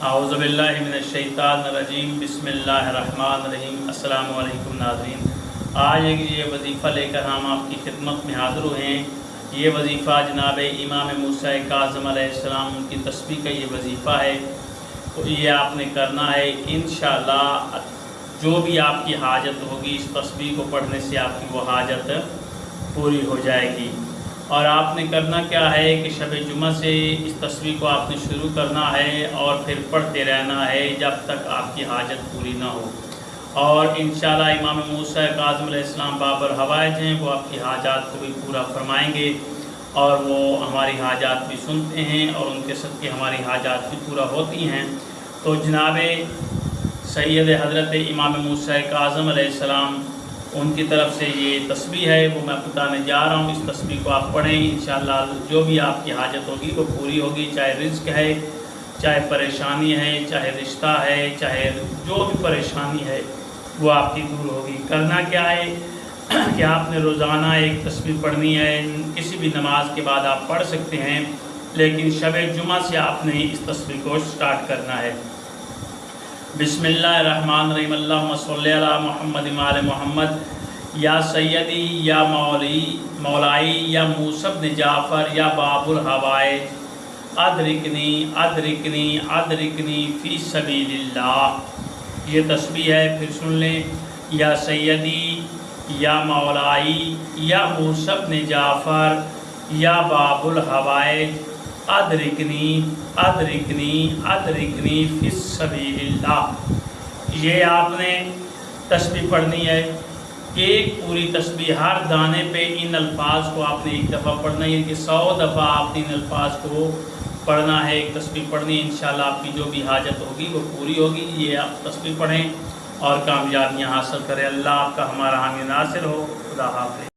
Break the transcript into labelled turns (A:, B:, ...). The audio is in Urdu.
A: اعوذ باللہ من الشیطان الرجیم، بسم اللہ الرحمن الرحیم۔ السلام علیکم ناظرین، آج یہ وظیفہ لے کر ہم آپ کی خدمت میں حاضر ہوئے ہیں۔ یہ وظیفہ جناب امام موسیٰ کاظم علیہ السلام ان کی تسبیح کا یہ وظیفہ ہے، تو یہ آپ نے کرنا ہے۔ انشاءاللہ جو بھی آپ کی حاجت ہوگی اس تسبیح کو پڑھنے سے آپ کی وہ حاجت پوری ہو جائے گی۔ اور آپ نے کرنا کیا ہے کہ شب جمعہ سے اس تسبیح کو آپ نے شروع کرنا ہے اور پھر پڑھتے رہنا ہے جب تک آپ کی حاجت پوری نہ ہو۔ اور انشاءاللہ امام موسیٰ کاظم علیہ السلام باب الحوائج ہیں، وہ آپ کی حاجات کو بھی پورا فرمائیں گے اور وہ ہماری حاجات بھی سنتے ہیں اور ان کے صدقے ہماری حاجات بھی پورا ہوتی ہیں۔ تو جناب سید حضرت امام موسیٰ کاظم علیہ السلام ان کی طرف سے یہ تسبیح ہے، وہ میں بتانے جا رہا ہوں۔ اس تسبیح کو آپ پڑھیں، انشاءاللہ جو بھی آپ کی حاجت ہوگی وہ پوری ہوگی، چاہے رزق ہے، چاہے پریشانی ہے، چاہے رشتہ ہے، چاہے جو بھی پریشانی ہے وہ آپ کی دور ہوگی۔ کرنا کیا ہے کہ آپ نے روزانہ ایک تسبیح پڑھنی ہے، کسی بھی نماز کے بعد آپ پڑھ سکتے ہیں، لیکن شب جمعہ سے آپ نے اس تسبیح کو سٹارٹ کرنا ہے۔ بسم اللہ الرحمن الرحیم، اللہم صلی علی محمد وآل محمد، یا سیدی یا مولائی یا موسیٰ بن جعفر یا باب الحوائج، ادرکنی ادرکنی ادرکنی فی سبیل اللہ۔ یہ تسبیح ہے، پھر سن لیں۔ یا سیدی یا مولائی یا موسیٰ بن جعفر یا باب الحوائج، ادرکنی ادرکنی ادرکنی فی سبیل اللہ۔ یہ آپ نے تسبیح پڑھنی ہے، ایک پوری تسبیح، ہر دانے پہ ان الفاظ کو آپ نے ایک دفعہ پڑھنا ہے، کہ 100 دفعہ آپ نے ان الفاظ کو پڑھنا ہے، ایک تسبیح پڑھنی ہے۔ انشاءاللہ آپ کی جو بھی حاجت ہوگی وہ پوری ہوگی۔ یہ آپ تسبیح پڑھیں اور کامیابیاں حاصل کریں۔ اللہ آپ کا ہمارا حامی ناصر ہو۔ خدا حافظ۔